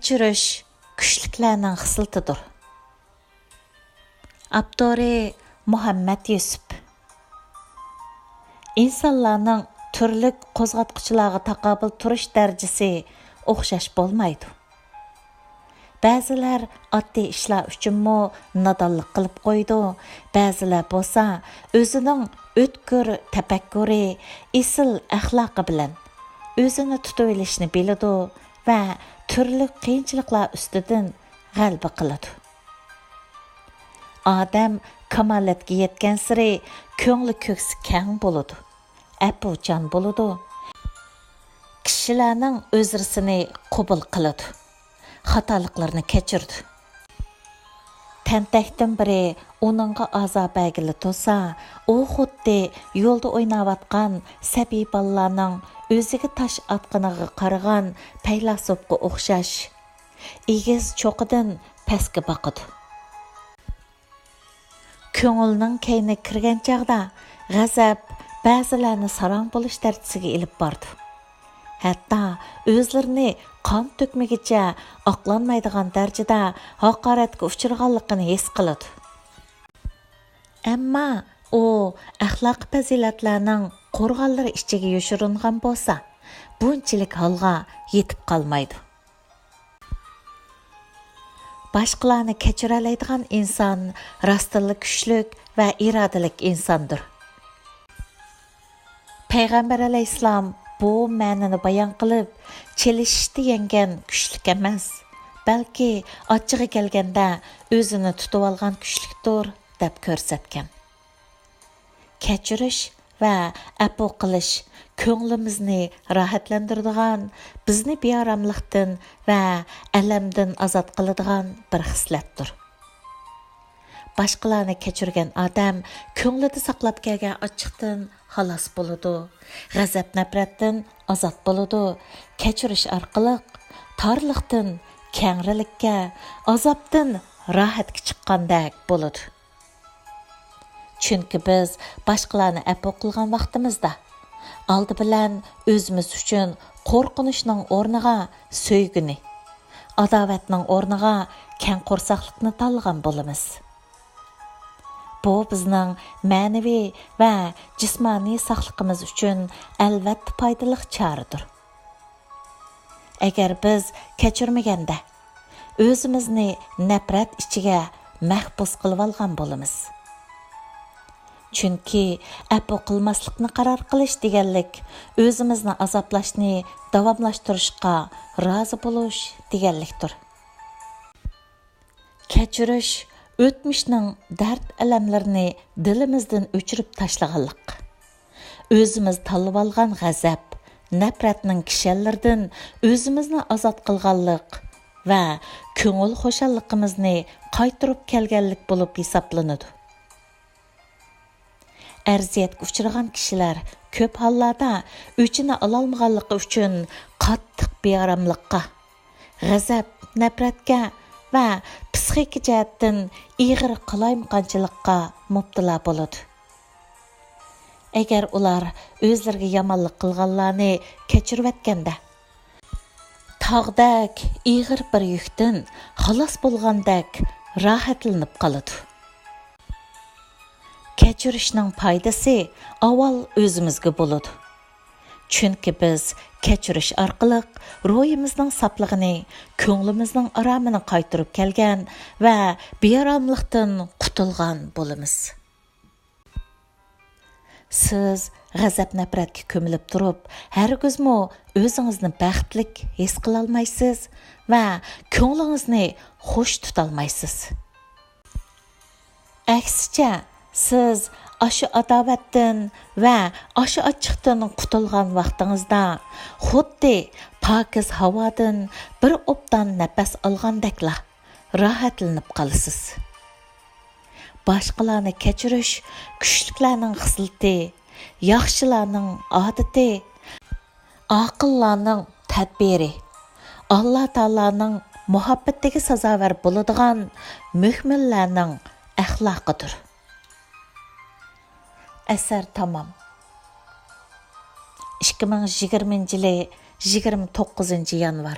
كەچۈرۈش كۈچلۈكلەرنىڭ خىسلىتىدۇر. ئاپتورى مۇھەممەد يۈسۈپ. İnsanlarning turlik qo'zg'atquchilarga taqobil turish darajasi o'xshash bo'lmaydi. Ba'zilar oddiy ishlar uchunmi nodonlik qilib qo'ydi, ba'zilar bo'lsa o'zining o'tkir tafakkuri, isil axloqi bilan o'zini tutib olishni biladi va turli qiyinchiliklar ustidan g'alaba qiladi. Odam kamolatga yetgan sari ko'ngli ko'ksi keng bo'ladi, apuchan bo'ladi. Kishilarning o'zrisini qabul qiladi, xatoliklarni kechirdi. Tentakdan biri uningga azob agili to'sa, u xuddi yo'lda o'ynayotgan sabiy bolalarning o'ziga tosh atqiniga qaragan paylasubga o'xshash. Egiz cho'qidan pastga boqadi. Ko'ngilning kayni kirgan chog'da g'azab ba'zilarni sarong bo'lish darajasiga ilib bordi. Hatto o'zlarini qon to'kmagicha oqlanmaydigan darajada haqoratga uchraganligini his qiladi. Ammo u axloq fazilatlarning qo'rg'onlari ichiga yoshiringan bo'lsa, bunchalik holga yetib qolmaydi. Başqalarını keçirə oladigan inson rostli kuchlik va irodalik insondir. Payg'ambar alayhissalom bu ma'noni bayon qilib, chelishishni yengan kuchlik emas, balki ochig'i kelganda o'zini tutib olgan kuchlikdir deb ko'rsatgan. Kechirish va afu qilish ko'nglimizni rohatlantiradigan, bizni beoromlikdan va alamdan ozod qiladigan bir xislatdir. Başqalarni kechirgan odam ko'nglida saqlab kelgan ochiqdan xalos bo'ladi, g'azab nafratdan ozod bo'ladi. Kechirish orqali torliqdan kengrilikka, azobdan rohatga chiqqandek bo'ladi. Chunki biz başqalarni afu qilgan vaqtimizda aldı bilan o'zimiz uchun qo'rqinishning o'rniga so'yguni, adovatning o'rniga keng qo'rsaqlikni tanlagan bo'lamiz. Bu bizning ma'naviy va jismoniy sog'lig'imiz uchun albatta foydali choradir. Agar biz kechirmaganda o'zimizni nafrat ichiga mahbus qilib olgan bo'lamiz. Chunki afu qilmaslikni qaror qilish deganlik o'zimizni azoblashni davomlashtirishga rozi bo'lish deganlikdir. Kechirish o'tmishning dard alamlarini dilimizdan o'chirib tashlaganlik. O'zimiz tanlab olgan g'azab, nafratning kishillardan o'zimizni ozod qilganlik va ko'ngil xo'shalligimizni qaytarib kelganlik bo'lib hisoblanadi. Ərziyətə uçragan kişilər köp hallarda öçünü alalmağanlığı üçün qattiq bearamlıqqa, g'azab, nafratga va psixik jihatdan ig'ir qalaymaqanchilikqa mubtala bo'ladi. Agar ular o'zlariga yomonlik qilganlarni kechirib o'tganda, tog'dak ig'ir bir yukdan xalos bo'lgandek rohatlanib qoladi. Kechirishning foydasi avval o'zimizga bo'ladi. Chunki biz kechirish orqali ruhimizning soplig'ini, ko'nglimizning aromini qaytarib kelgan va beoromlikdan qutulgan bo'lamiz. Siz g'azab nafratga ko'milib turib, hargizmo o'zingizni baxtli his qila olmaysiz va ko'nglingizni xush tuta olmaysiz. Aksicha siz aşı adovatdan va aşı ochiqdan qutulgan vaqtingizda xuddi pokiz havodan bir obdan nafas olgandekla rohatlanib qolasiz. Başqalarni kechirish kuchliklarning xislati, yaxshilarning odati, aqillarning tadbiri, Alloh taolaning muhabbatiga sazovar bo'ladigan mu'minlarning axloqidir. Əsər tamam. 2020 yılı 29 yanvar.